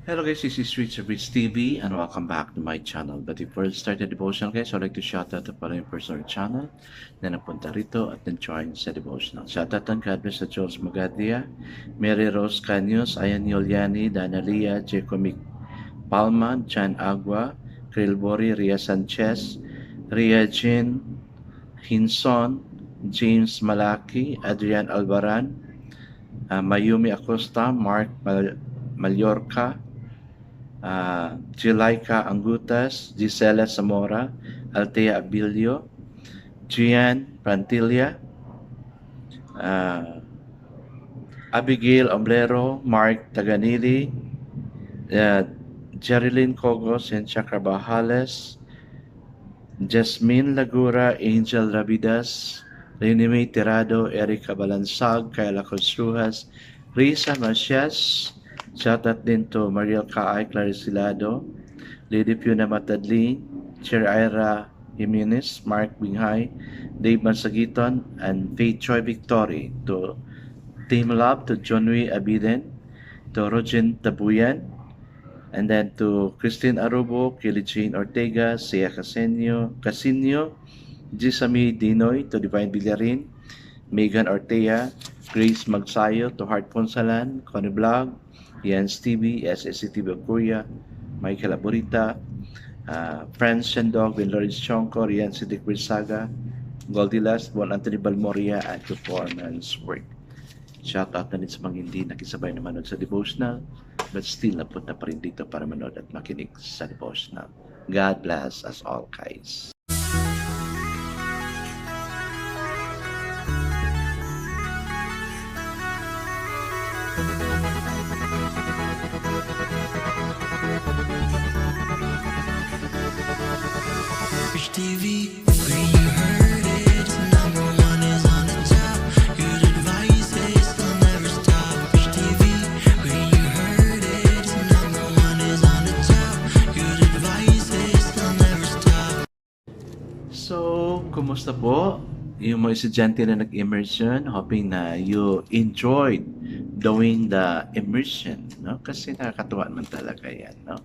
Hello guys, this is Richard Rich TV and welcome back to my channel. But before I start the devotional guys, I'd like to shout out the following personal channel na napunta rito at nag-join sa devotional. Shout out ang God bless sa Jules Magadia, Mary Rose Caños, Ayan Yuliani, Dana Lia, Jacomic Palma, Jan Agua, Krilbori, Ria Sanchez, Ria Jean, Hinson, James Malaki, Adrian Albaran, Mayumi Acosta, Mark Mallorca, Jelaika Angutas, Gisela Zamora, Altea Abilio, Gian Prantilla, uh, Abigail Omblero, Mark Taganili, uh, Jerilyn Cogos and Chakrabahales, Jasmine Lagura, Angel Rabidas, Renime Tirado, Erica Balansag, Kayla Construjas, Risa Macias, shoutout din to Mariel Kaay Clarisilado, Lady Fiona Matadli, Chair Ira Jimenez, Mark Binghay, Dave Mansagiton, and Faith Choi Victory, to Team Love, to Johnny Abiden, to Rogen Tabuyan, and then to Christine Arubo, Kelly Jane Ortega, Sia Casinio, Gisami Dinoy, to Divine Villarin, Megan Ortega, Grace Magsayo, to Heart Ponsalan, Connie Blog, Jens TV, SSCTV of Korea, Michael Aburita, Franz Shendog, Ben Lawrence Chonko, Rian Sidik Saga, Goldillas, Bon Anthony Balmoria, at Performance Work. Shout out na rin sa mga hindi nakisabay na manood sa devotional, but still napunta pa rin dito para manood at makinig sa devotional. God bless us all, guys. Rich TV, where you heard it, number one is on the top. Good advice is they'll never stop. Rich TV, where you heard it, number one is on the top. Good advice is they'll never stop. So, kumusta po? Yung mga estudyante na nag-immersion, hoping na you enjoyed doing the immersion, no? Kasi nakakatuwa naman talaga yan, no?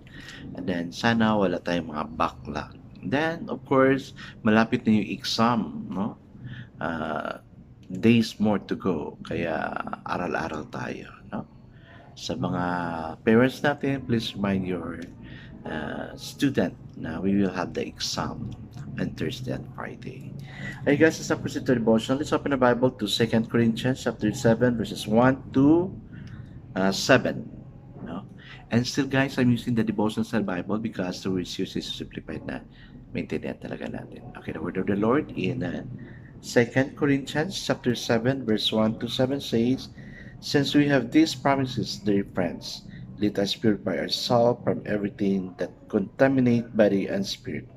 And then, sana wala tayong mga backlog. Then, of course, malapit na yung exam, no? Days more to go, kaya aral-aral tayo, no? Sa mga parents natin, please remind your student na we will have the exam on Thursday and Friday. Hey guys, it's up for devotional. Let's open the Bible to 2 Corinthians chapter 7 verses 1 to 7. No? And still guys, I'm using the devotional style Bible because the words used is simplified na maintindihan talaga natin. Okay, the word of the Lord in 2 Corinthians chapter 7 verse 1 to 7 says, since we have these promises, dear friends, let us purify ourselves from everything that contaminates body and spirit,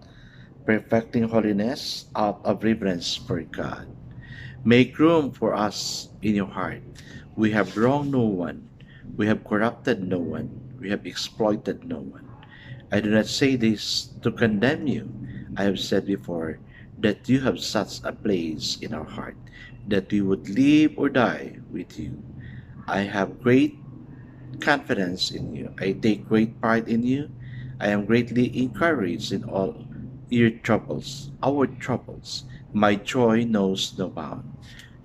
perfecting holiness out of reverence for God. Make room for us in your heart. We have wronged no one. We have corrupted no one. We have exploited no one. I do not say this to condemn you. I have said before that you have such a place in our heart, that we would live or die with you. I have great confidence in you. I take great pride in you. I am greatly encouraged in all your troubles, our troubles. My joy knows no bound.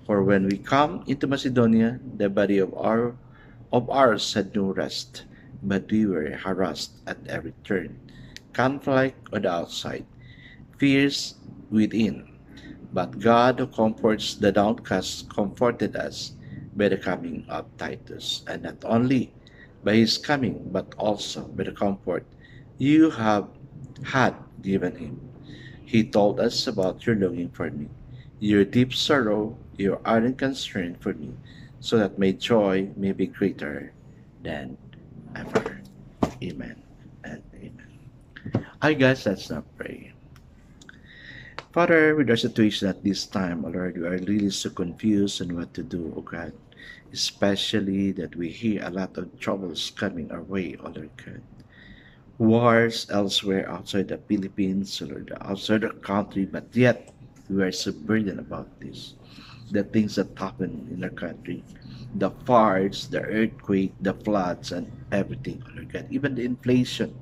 For when we come into Macedonia, the body of ours had no rest, but we were harassed at every turn, conflict on the outside, fears within. But God who comforts the downcast comforted us by the coming of Titus, and not only by his coming, but also by the comfort you have had given him. He told us about your longing for me, your deep sorrow, your ardent concern for me, so that my joy may be greater than ever. Amen and amen. Hi guys, let's now pray. Father, with our situation at this time, O Lord, we are really so confused on what to do, O God. Especially that we hear a lot of troubles coming our way, O Lord God. Wars elsewhere outside the Philippines, O Lord, outside the country, but yet we are so burdened about this. the things that happen in our country, the fires, the earthquake, the floods, and everything, O Lord God. Even the inflation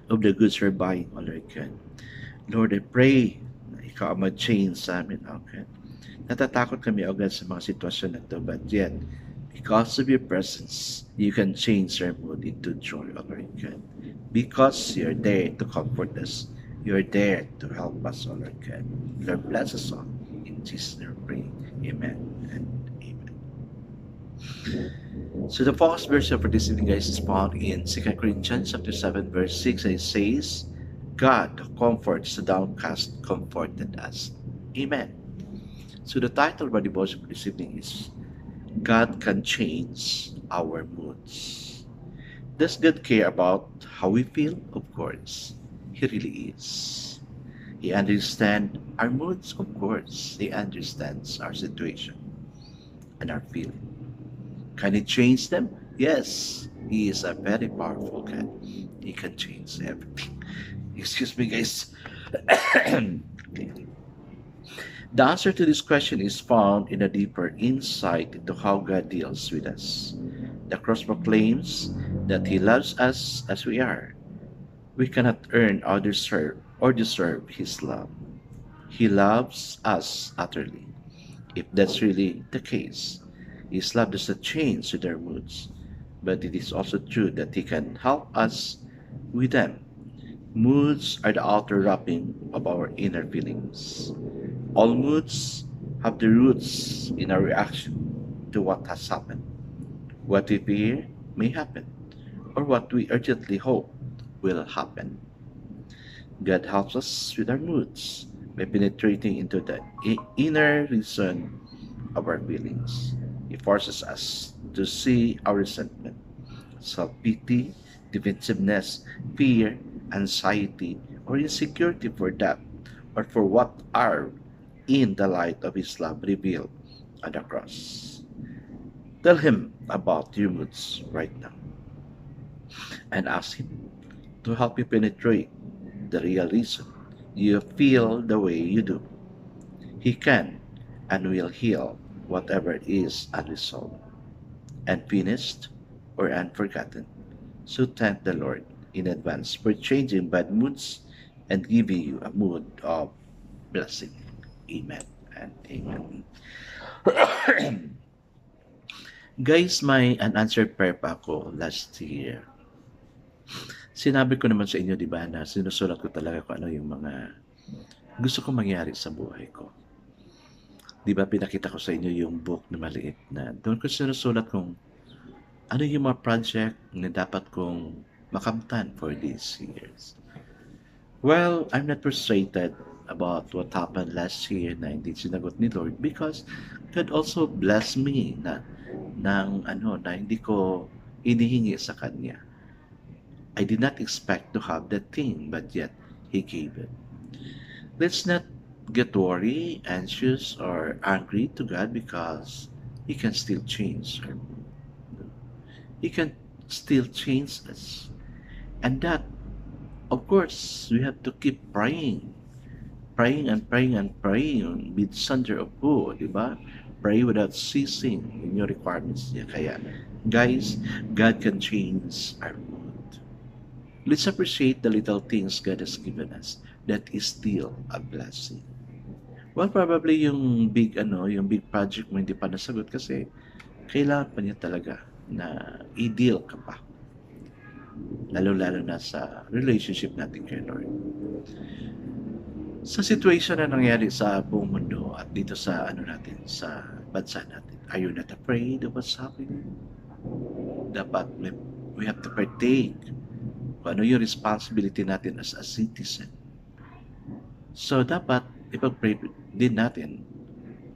of the goods we're buying, O Lord God. Lord, I pray na ikaw ang mag-change sa amin, O God. Natatakot kami, O God, sa mga sitwasyon na ito, but yet, because of your presence, you can change our mood into joy, O Lord God. Because you're there to comfort us. You're there to help us, O Lord God. Lord, bless us all. In Jesus' name we pray. Amen and amen. So the focus verse for this evening, guys, is found in 2 Corinthians chapter 7, verse 6, and it says, God comforts the downcast, comforted us. Amen. So the title of our devotion for this evening is, God can change our moods. Does God care about how we feel? Of course, He really is. He understands our moods, of course. He understands our situation and our feeling. Can He change them? Yes. He is a very powerful God. He can change everything. Excuse me, guys. Okay. The answer to this question is found in a deeper insight into how God deals with us. The cross proclaims that He loves us as we are. We cannot earn or deserve His love. He loves us utterly. If that's really the case, His love does not change with our moods, but it is also true that He can help us with them. Moods are the outer wrapping of our inner feelings. All moods have the roots in our reaction to what has happened. What we fear may happen, or what we urgently hope will happen. God helps us with our moods by penetrating into the inner reason of our feelings. He forces us to see our resentment, self-pity, defensiveness, fear, anxiety, or insecurity for that or for what are in the light of His love revealed on the cross. Tell Him about your moods right now and ask Him to help you penetrate the real reason you feel the way you do. He can and will heal whatever is unresolved, unfinished, or unforgotten. So thank the Lord in advance for changing bad moods and giving you a mood of blessing. Amen and amen. Guys, may unanswered prayer pa ako last year. Sinabi ko naman sa inyo, di ba, na sinusulat ko talaga kung ano yung mga gusto kong mangyari sa buhay ko. Di ba, pinakita ko sa inyo yung book na maliit na doon ko sinusulat kung ano yung mga project na dapat kong makamtan for these years. Well, I'm not frustrated about what happened last year na hindi sinagot ni Lord because God also blessed me na hindi ko inihingi sa Kanya. I did not expect to have that thing, but yet He gave it. Let's not get worried, anxious, or angry to God because He can still change our mood. He can still change us. And that, of course, we have to keep praying. Praying and praying and praying with thunder of who, di ba? Pray without ceasing in your requirements niya. Kaya, guys, God can change our mood. Let's appreciate the little things God has given us that is still a blessing. Well, probably yung big project mo hindi pa nasagot kasi kailangan pa niya talaga na i-deal ka pa. Lalo-lalo na sa relationship natin kay Lord. Sa situation na nangyari sa buong mundo at dito sa sa bansa natin, are you not afraid of what's happening? Dapat we have to partake kung ano yung responsibility natin as a citizen. So dapat ipag-pray din natin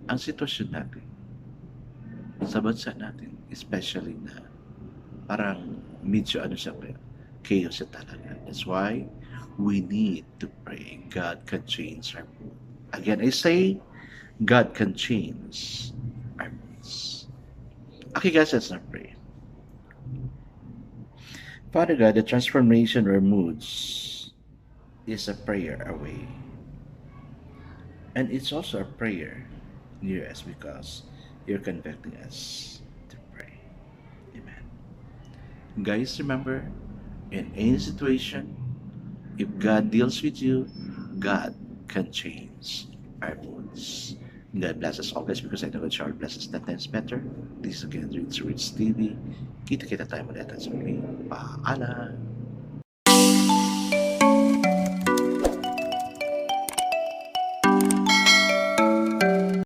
ang sitwasyon natin sa bansa natin, especially na parang medyo chaos talaga. That's why we need to pray. God can change our mood. Again, I say, God can change our moods. Okay guys, let's not pray. Father God, the transformation of our moods is a prayer away. And it's also a prayer near us because you're convicting us to pray. Amen. Guys, remember, in any situation, if God deals with you, God can change our moods. God bless us always because I know God shall bless us 10 times better. This is again Rich TV. Kita-kita tayo ulit at sa muli. Paalam!